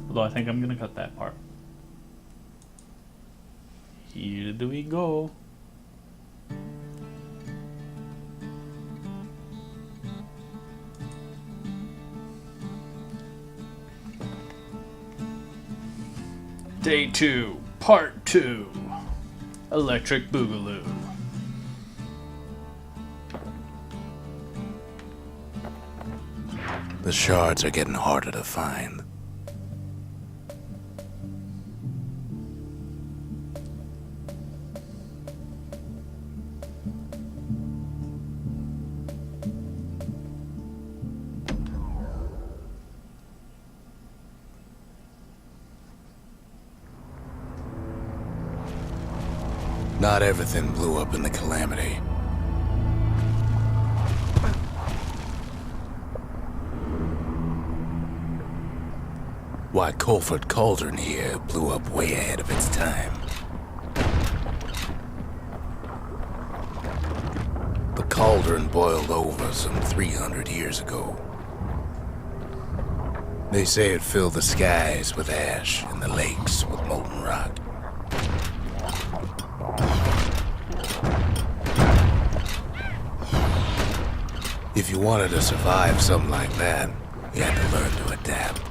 Although I think I'm gonna cut that part. Here do we go. Day 2, Part 2. Electric Boogaloo. The shards are getting harder to find. Not everything blew up in the calamity. Why, Colford Cauldron here blew up way ahead of its time. The cauldron boiled over some 300 years ago. They say it filled the skies with ash and the lakes with molten rock. If you wanted to survive something like that, you had to learn to adapt.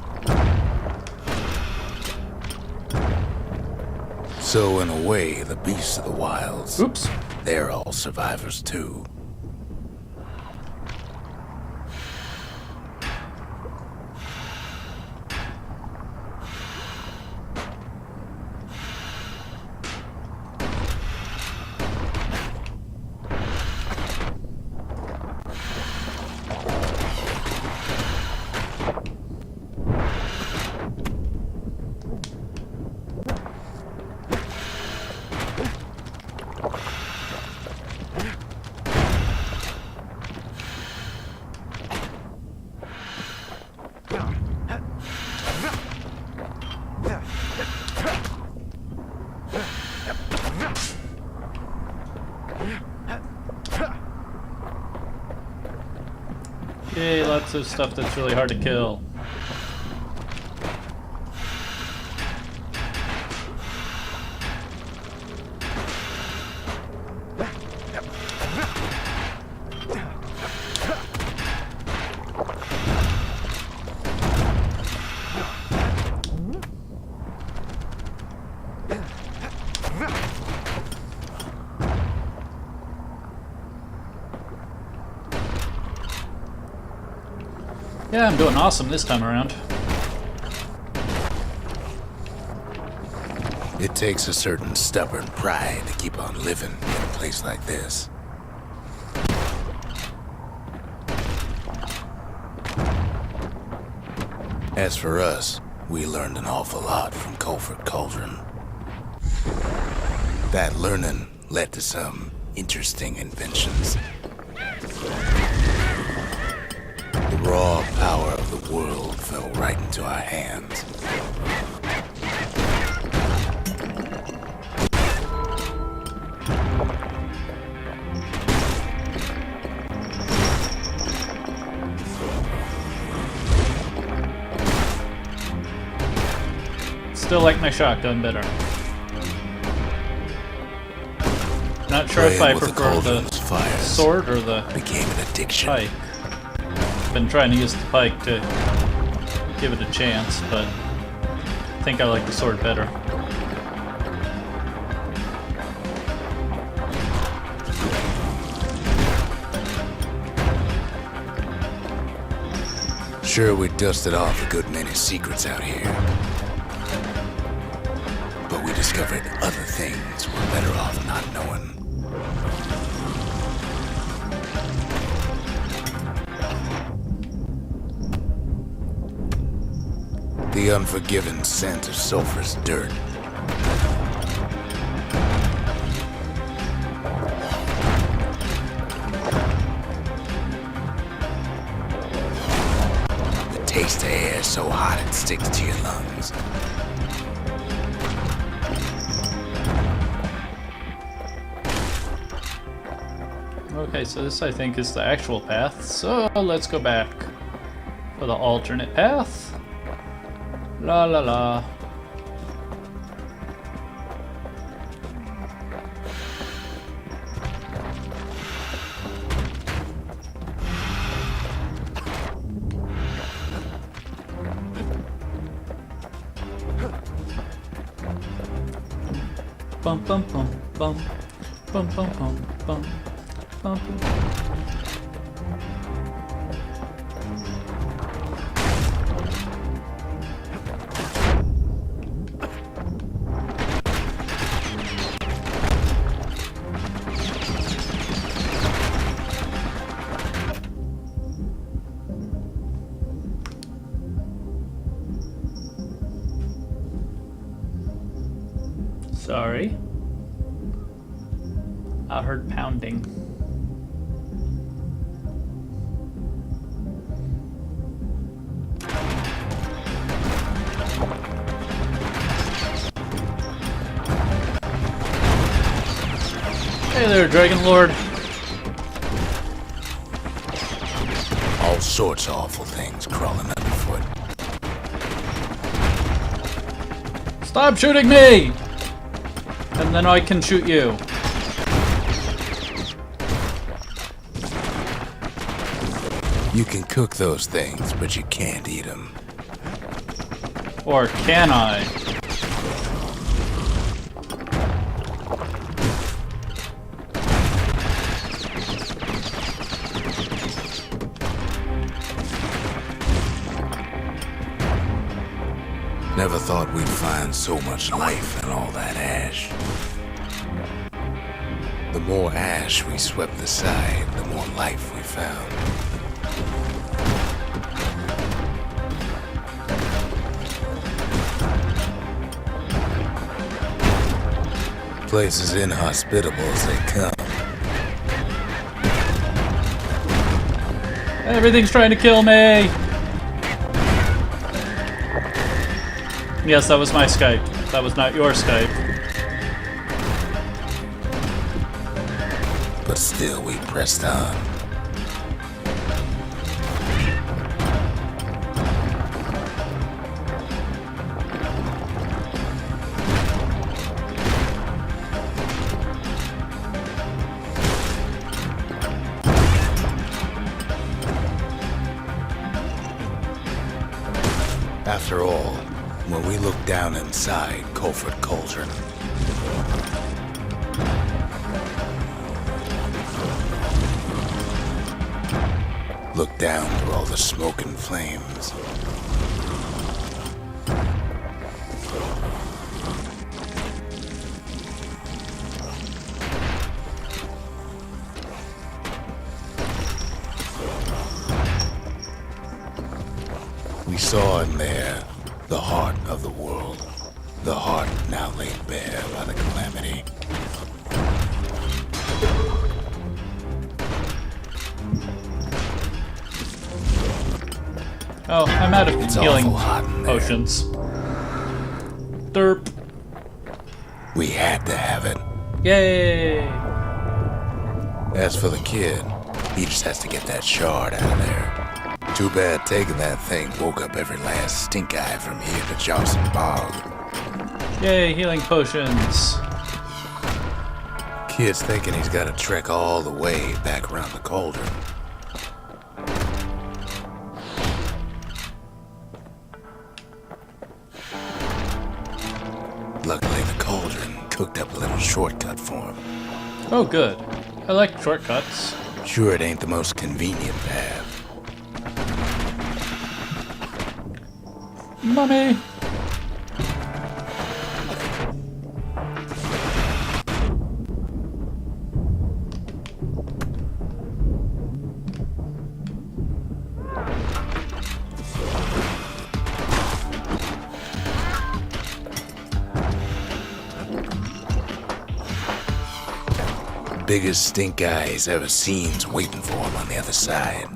So in a way, the beasts of the wilds, Oops. they're all survivors too. Yay, lots of stuff that's really hard to kill. Yeah, I'm doing awesome this time around. It takes a certain stubborn pride to keep on living in a place like this. As for us, we learned an awful lot from Colford Cauldron. That learning led to some interesting inventions. The raw power of the world fell right into our hands. Still like my shotgun better. Not sure if I prefer the sword or the became an addiction. pike. Been trying to use the pike to give it a chance, but I think I like the sword better. Sure, we dusted off a good many secrets out here. But we discovered other things we're better off not knowing. The unforgiving scent of sulfurous dirt. The taste of air so hot it sticks to your lungs. Okay, so this I think is the actual path, so let's go back for the alternate path. La la la. Bum bum bum bum bum bum bum bum bum. Sorry. I heard pounding. Hey there, Dragon Lord. All sorts of awful things crawling underfoot. Stop shooting me! And then I can shoot you. You can cook those things, but you can't eat them. Or can I? Never thought we'd find so much life in all that ash. The more ash we swept aside, the more life we found. Place as inhospitable as they come. Everything's trying to kill me! Yes, that was my Skype. That was not your Skype. But still we pressed on. After all, when we look down inside Colford Cauldron, look down through all the smoke and flames, we saw in there the heart of the world, the heart now laid bare by the calamity. Oh, I'm out of It's healing awful hot in there. potions. Derp. We had to have it. Yay! As for the kid, he just has to get that shard out of there. Too bad taking that thing woke up every last stink eye from here to Johnson Bog. Yay, healing potions. Kid's thinking he's got to trek all the way back around the cauldron. Luckily, the cauldron cooked up a little shortcut for him. Oh, good. I like shortcuts. Sure, it ain't the most convenient path. Money! Biggest stink eye he's ever seen's waiting for him on the other side.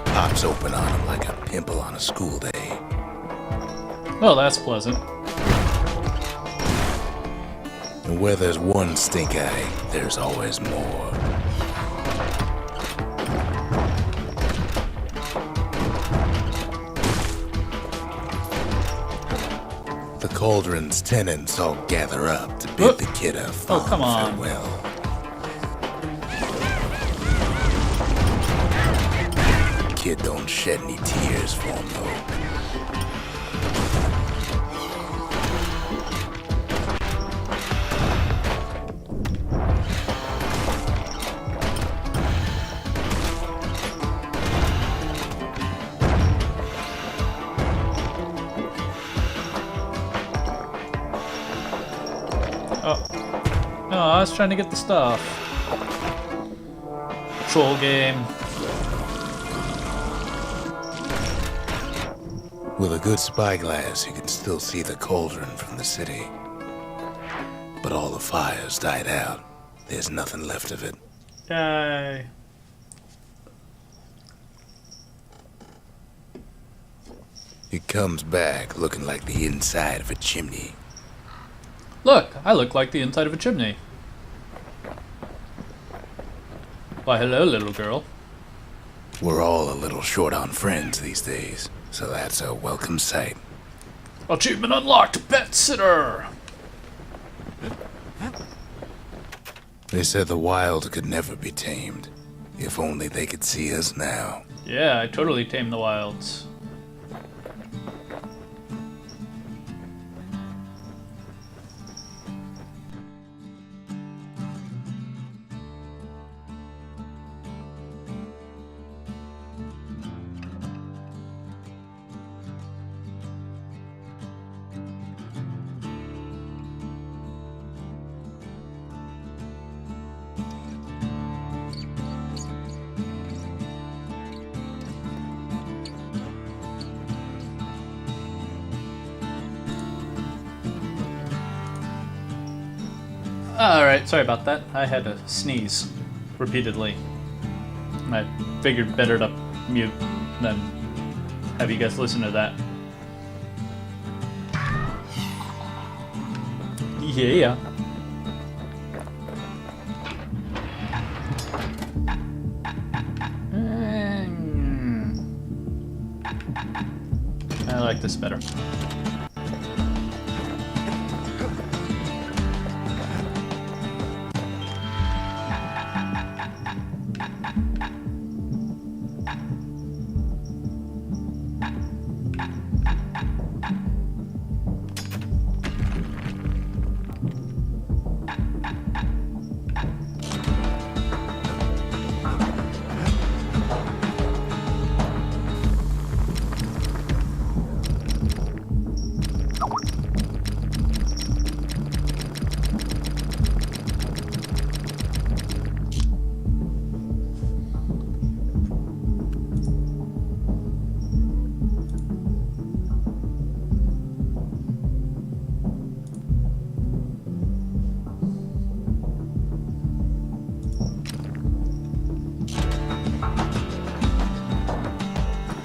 Pops open on him like a pimple on a school day. Well, that's pleasant. And where there's one stink eye, there's always more. The cauldron's tenants all gather up to bid the kid a fond come on. farewell. Kid don't shed any tears for him, though. Oh. No, I was trying to get the stuff. Troll game. With a good spyglass, you can still see the cauldron from the city. But all the fires died out. There's nothing left of it. Yay. It comes back looking like the inside of a chimney. Look, I look like the inside of a chimney. Why, hello, little girl. We're all a little short on friends these days, so that's a welcome sight. Achievement unlocked, pet sitter! They said the wild could never be tamed. If only they could see us now. Yeah, I totally tamed the wilds. Alright, sorry about that. I had to sneeze repeatedly. And I figured better to mute than have you guys listen to that. Yeah. I like this better.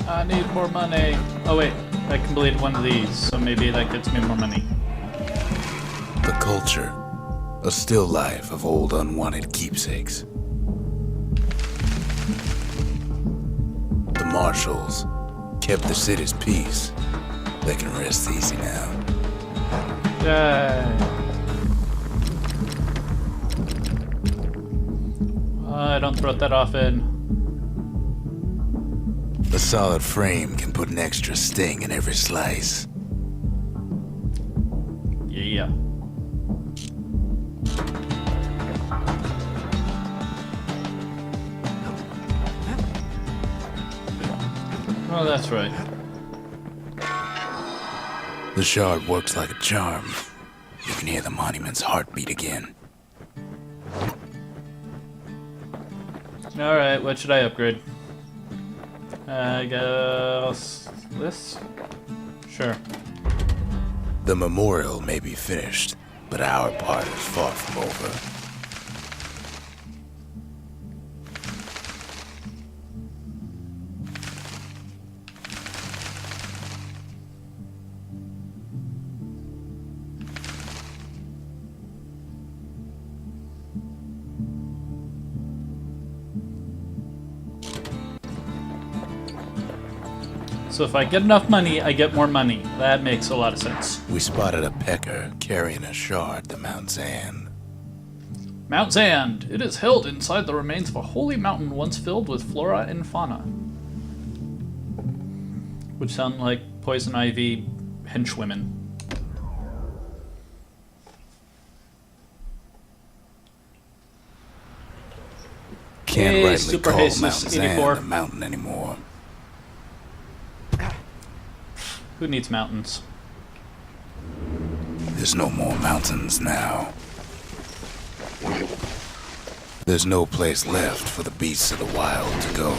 I need more money. Oh wait, I completed one of these, so maybe that gets me more money. The culture. A still life of old unwanted keepsakes. The marshals kept the city's peace. They can rest easy now. Yay. Don't throw that off in. A solid frame can put an extra sting in every slice. Yeah. Oh, that's right. The shard works like a charm. You can hear the monument's heartbeat again. Alright, what should I upgrade? I guess this? Sure. The memorial may be finished, but our part is far from over. So if I get enough money, I get more money. That makes a lot of sense. We spotted a pecker carrying a shard to Mount Zand. Mount Zand. It is held inside the remains of a holy mountain once filled with flora and fauna. Which sound like poison ivy henchwomen. Can't Hey, rightly Super call Jesus Mount Zand 84. a mountain anymore. Who needs mountains? There's no more mountains now. There's no place left for the beasts of the wild to go.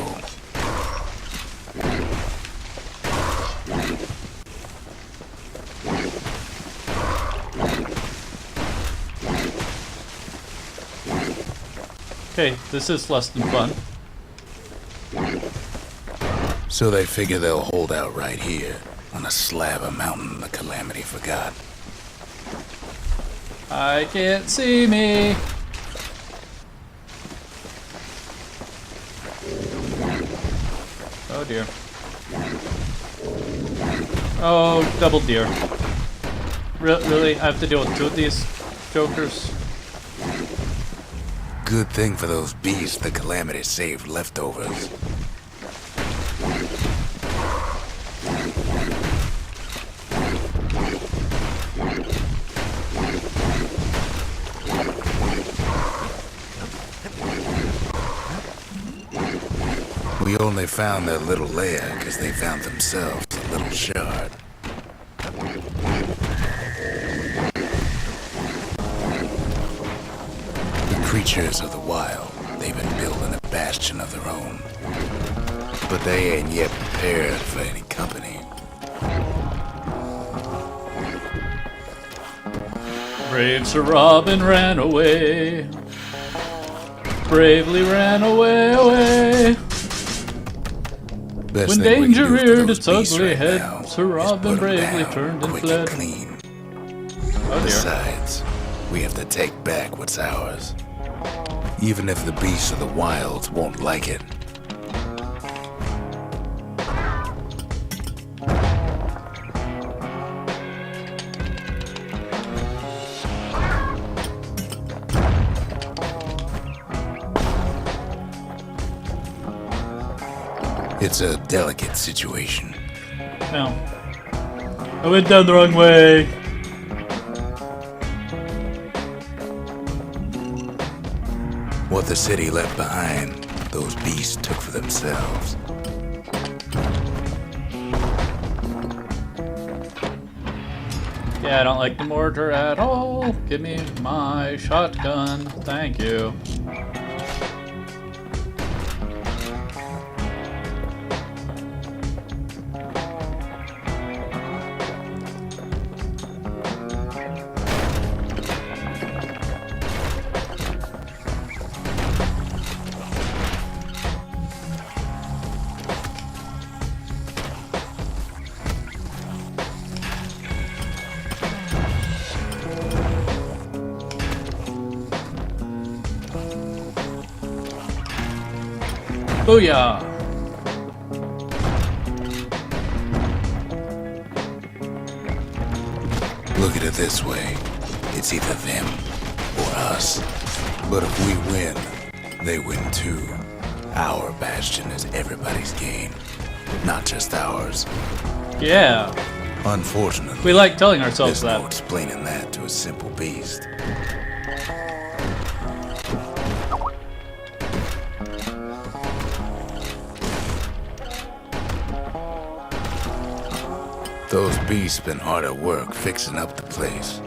Okay, this is less than fun. So they figure they'll hold out right here, on a slab of mountain the Calamity forgot. I can't see me. Oh dear. Oh, double deer. Really? I have to deal with two of these jokers? Good thing for those beasts the Calamity saved leftovers. We only found their little lair because they found themselves a little shard. The creatures of the wild, they've been building a bastion of their own. But they ain't yet prepared for any company. Brave Sir Robin ran away. Bravely ran away. Best When thing we can danger do for reared those its beasts ugly right head, now Sir is Robin put 'em bravely down turned and quick fled. clean. Oh dear. Besides, we have to take back what's ours. Even if the beasts of the wilds won't like it. It's a delicate situation. No. I went down the wrong way. What the city left behind, those beasts took for themselves. Yeah, I don't like the mortar at all. Give me my shotgun. Thank you. Booyah! Look at it this way. It's either them or us. But if we win, they win too. Our bastion is everybody's gain, not just ours. Yeah. Unfortunately, We like telling ourselves there's no that. explaining that to a simple beast. Those beasts been hard at work fixing up the place.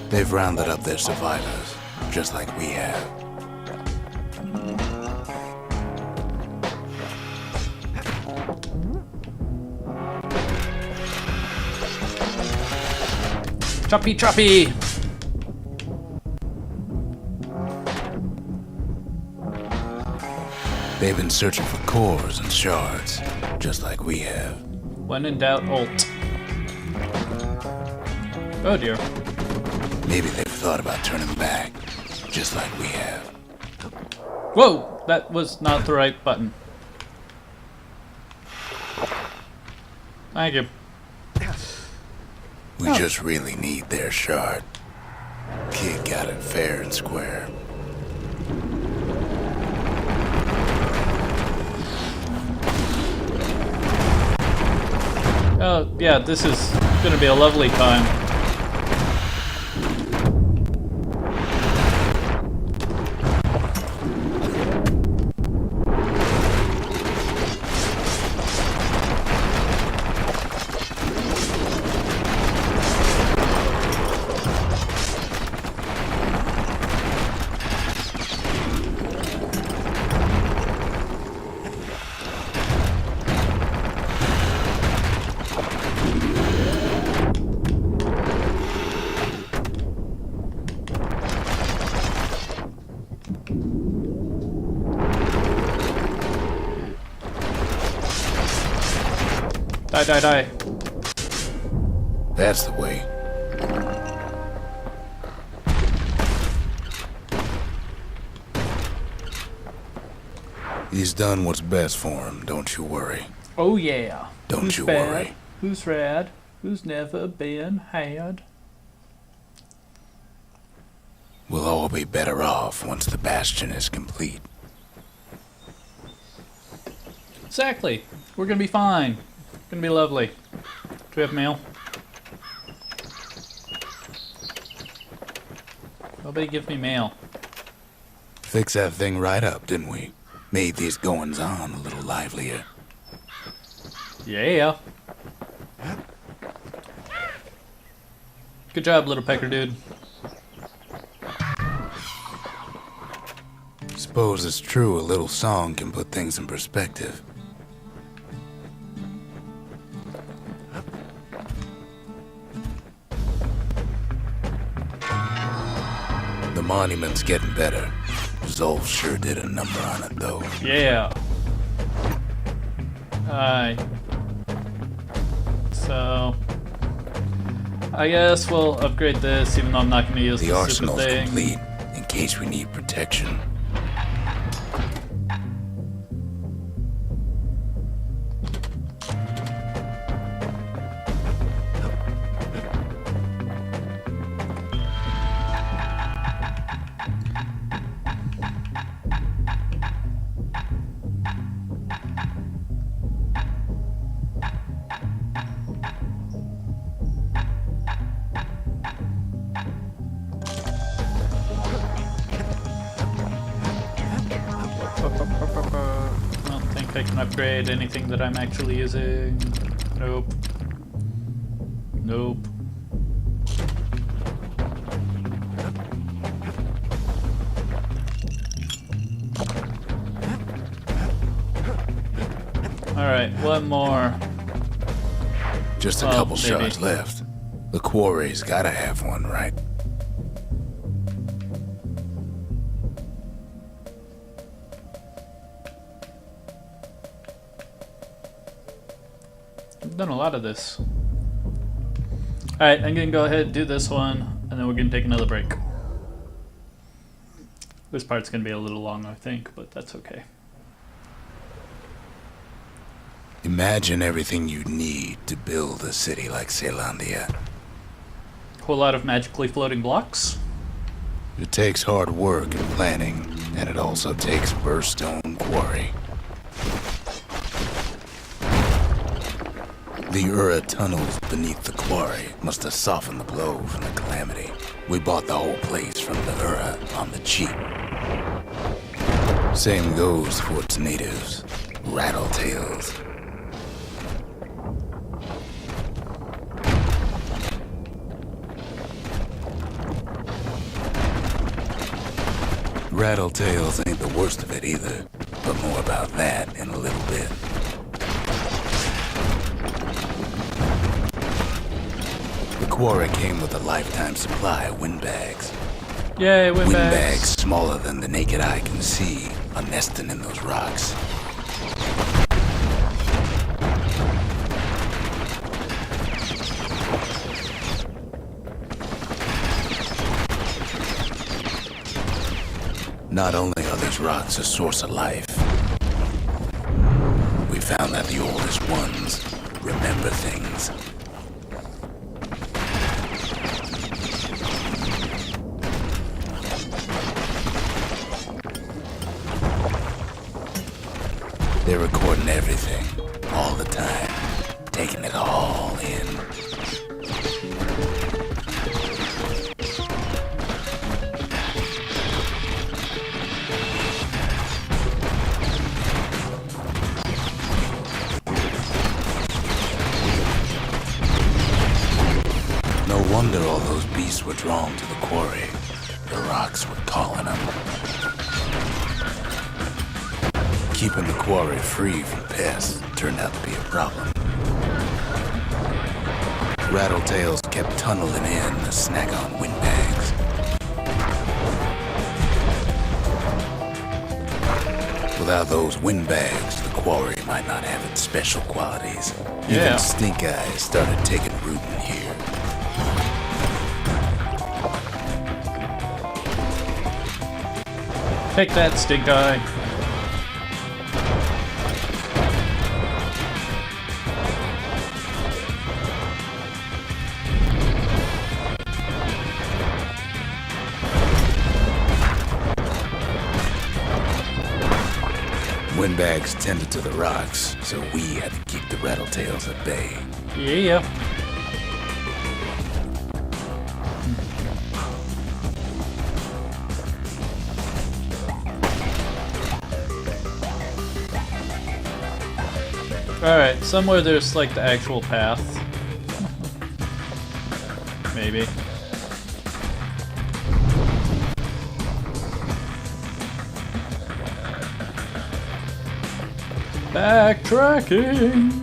They've rounded up their survivors, just like we have. Choppy, choppy! They've been searching for cores and shards, just like we have. When in doubt, ult. Oh dear. Maybe they've thought about turning back, just like we have. Whoa! That was not the right button. Thank you. We just really need their shard. Kid got it fair and square. Oh, yeah, this is gonna be a lovely time. Die, die, die. That's the way. He's done what's best for him, don't you worry. Oh yeah. Don't Who's you bad? worry. Who's rad? Who's never been had? We'll all be better off once the Bastion is complete. Exactly. We're gonna be fine. Gonna be lovely. Do we have mail? Nobody give me mail. Fixed that thing right up, didn't we? Made these goings-on a little livelier. Yeah. Good job, little pecker dude. Suppose it's true a little song can put things in perspective. The monument's getting better. Zolf sure did a number on it, though. Yeah. So I guess we'll upgrade this, even though I'm not going to use The the stupid arsenal's thing. complete, in case we need protection. I don't think I can upgrade anything that I'm actually using. Nope. Nope. Alright, one more. Just a Well, couple maybe. shards left. The quarry's gotta have one, right? I've done a lot of this. Alright, I'm gonna go ahead and do this one, and then we're gonna take another break. This part's gonna be a little long, I think, but that's okay. Imagine everything you'd need to build a city like Zealandia. Whole lot of magically floating blocks. It takes hard work and planning, and it also takes burstone quarry. The Ura tunnels beneath the quarry must have softened the blow from the calamity. We bought the whole place from the Ura on the cheap. Same goes for its natives, Rattletails. Rattletails ain't the worst of it either, but more about that in a little bit. The quarry came with a lifetime supply of windbags. Yay, windbags. Windbags smaller than the naked eye can see are nesting in those rocks. Not only are these rocks a source of life, we found that the oldest ones remember things. They're recording everything, all the time, taking it all in. No wonder all those beasts were drawn to the quarry. The rocks were calling them. Keeping the quarry free from pests turned out to be a problem. Rattletails kept tunneling in to snack on windbags. Without those windbags, the quarry might not have its special qualities. Yeah. Even stink eyes started taking root in here. Take that, stink eye. Windbags tended to the rocks, so we had to keep the rattletails at bay. Yeah. Alright, somewhere there's like the actual path. Maybe. Backtracking!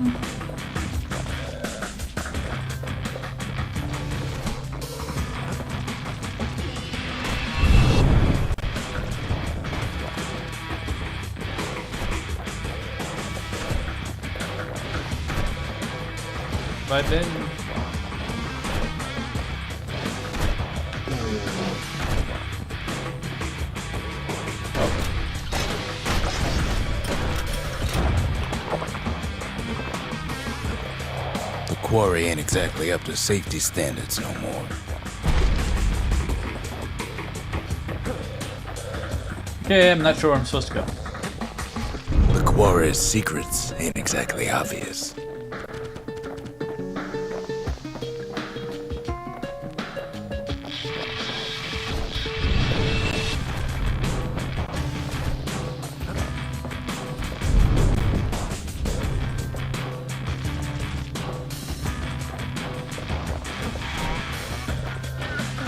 But then... The quarry ain't exactly up to safety standards no more. Okay, I'm not sure where I'm supposed to go. The quarry's secrets ain't exactly obvious.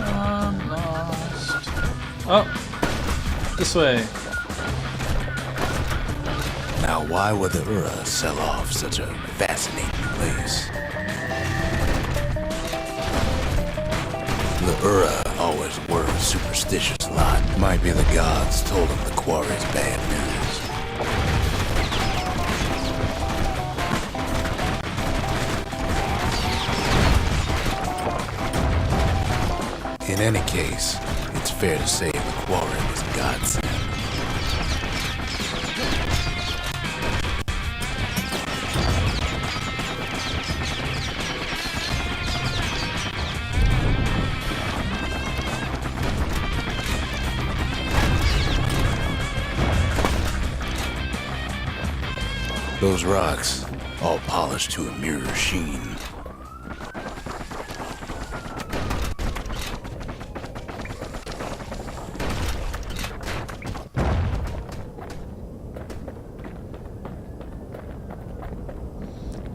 I'm lost. Oh! This way. Now, why would the Ura sell off such a fascinating place? The Ura always were a superstitious lot. Might be the gods told them the quarry's bad news. In any case, it's fair to say the quarry was godsend. Those rocks, all polished to a mirror sheen.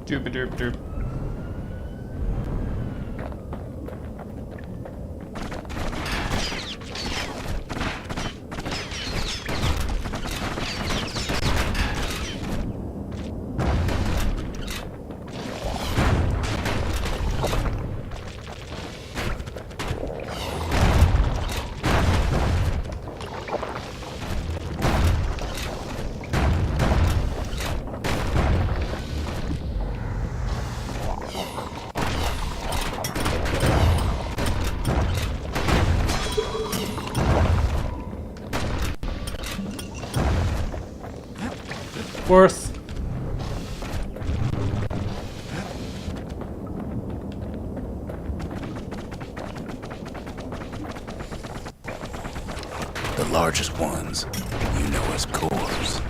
Doop doop doop. worth. The largest ones, you know as cores.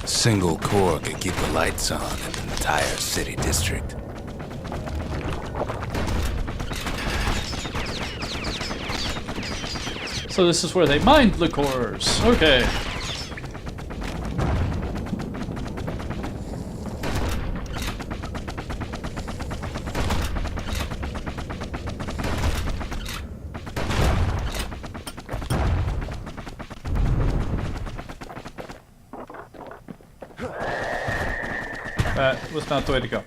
A single core could keep the lights on in an entire city district. So this is where they mined the cores. Okay. That was not the way to go.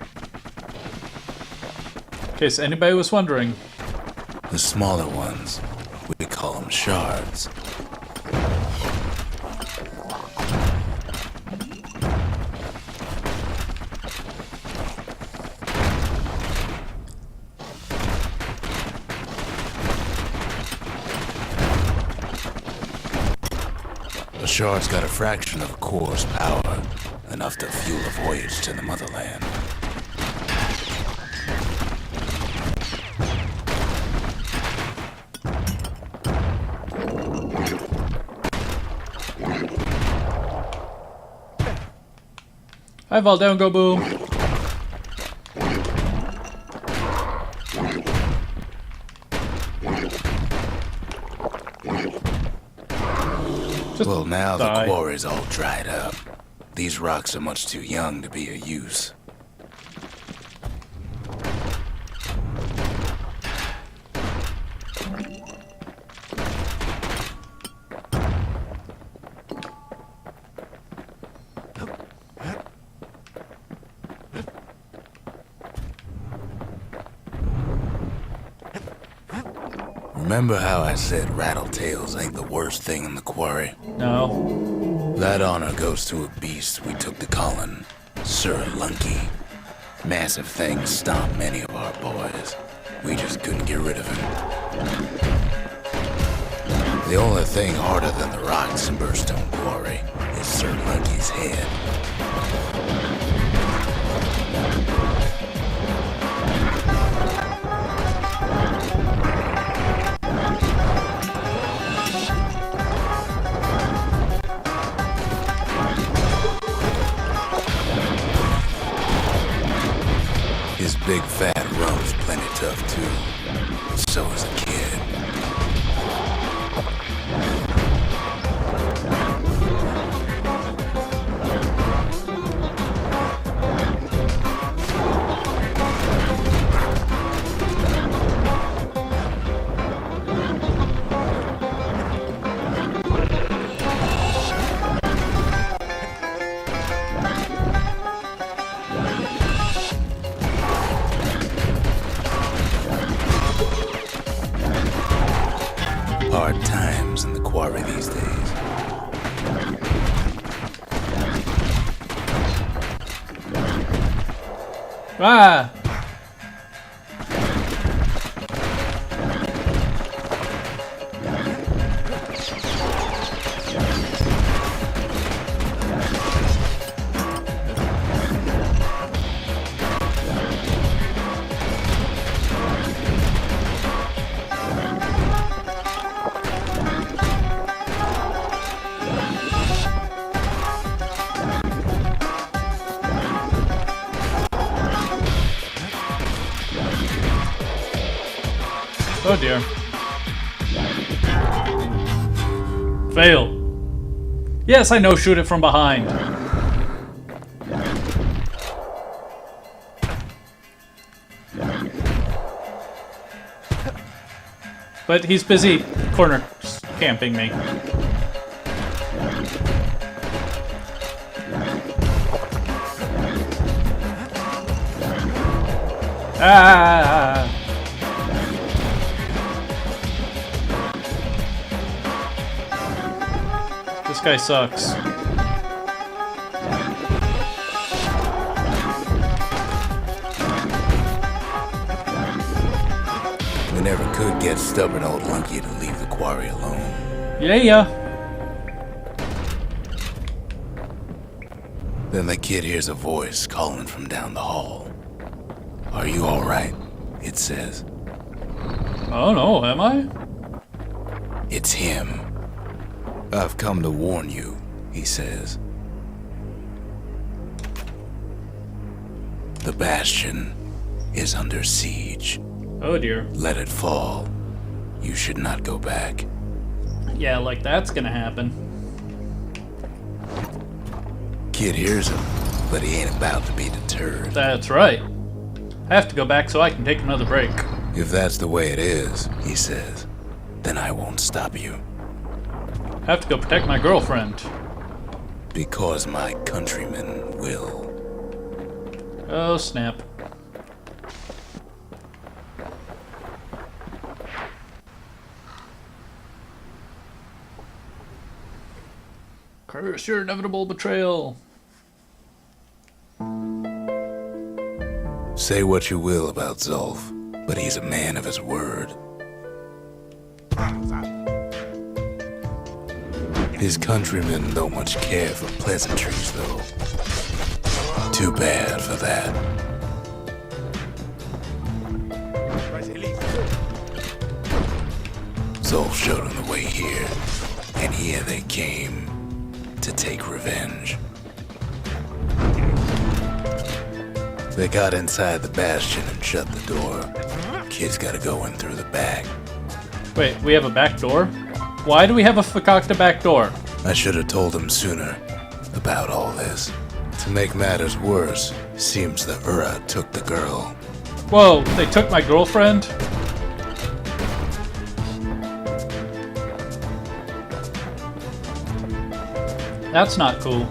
In case anybody was wondering. The smaller ones, we call them shards. A shard's got a fraction of a core's power, enough to fuel a voyage to the motherland. Hi, Valdown, go boom. Well, now die. the quarry's all dried up. These rocks are much too young to be of use. Remember how I said rattletails ain't the worst thing in the quarry? No. That honor goes to a beast we took to Colin, Sir Lunky. Massive thing stomped many of our boys. We just couldn't get rid of him. The only thing harder than the rocks in Bastion Quarry is Sir Lunky's head. His big fat rump's plenty tough too. So is a kid. Hard times in the quarry these days. Ah! Oh dear. Fail. Yes, I know, shoot it from behind. But he's busy corner camping me. Ah! This guy sucks. We never could get stubborn old Lunky to leave the quarry alone. Yeah. Then the kid hears a voice calling from down the hall. "Are you all right?" it says. Oh no, am I? "It's him. I've come to warn you," he says. "The Bastion is under siege. Oh dear. Let it fall. You should not go back." Yeah, like that's gonna happen. Kid hears him, but he ain't about to be deterred. That's right. I have to go back so I can take another break. "If that's the way it is," he says, "then I won't stop you. I have to go protect my girlfriend. Because my countrymen will." Oh snap. Curse your inevitable betrayal. Say what you will about Zulf, but he's a man of his word. His countrymen don't much care for pleasantries, though. Too bad for that. Zulf showed him the way here, and here they came to take revenge. They got inside the Bastion and shut the door. Kid's gotta go in through the back. Wait, we have a back door? Why do we have a fakakta back door? I should have told him sooner about all this. To make matters worse, seems the Ura took the girl. Whoa, they took my girlfriend? That's not cool.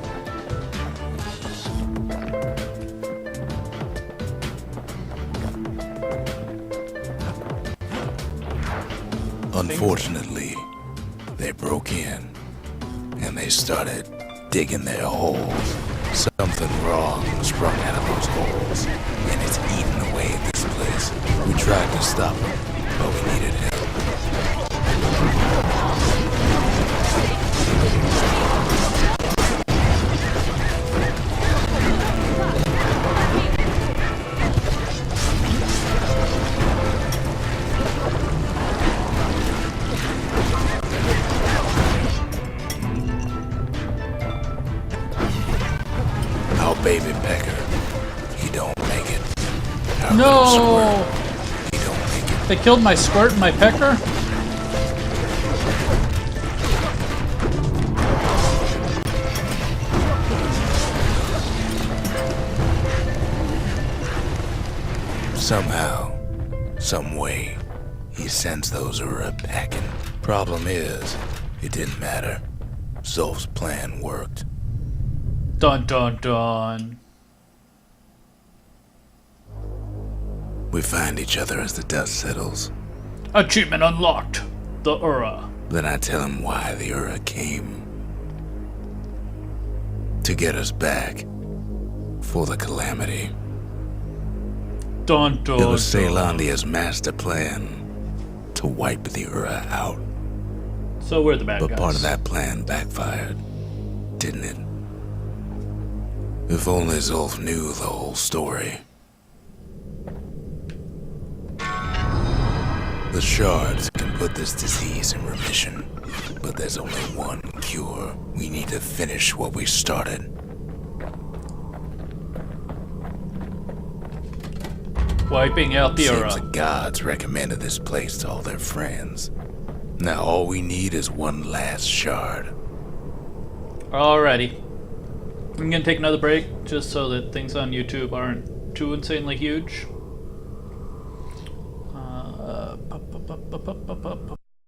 Unfortunately, they broke in, and they started digging their holes. Something wrong sprung out of those holes, and it's eating away at this place. We tried to stop them, but we needed help. Our baby pecker, he don't make it. Our little No! squirt, he don't make it. They killed my squirt and my pecker? Somehow, some way, he sends those Ura packing. Problem is, it didn't matter. Zulf's plan worked. Dun dun dun. We find each other as the dust settles. Achievement unlocked. The Ura. Then I tell him why the Ura came. To get us back. For the calamity. Dun dun It was dun. Caelandia's master plan to wipe the Ura out. So we're the bad But guys. part of that plan backfired, didn't it? If only Zulf knew the whole story. The shards can put this disease in remission, but there's only one cure. We need to finish what we started. Wiping out the Seems the Ura. gods recommended this place to all their friends. Now all we need is one last shard. Alrighty. I'm gonna take another break just so that things on YouTube aren't too insanely huge.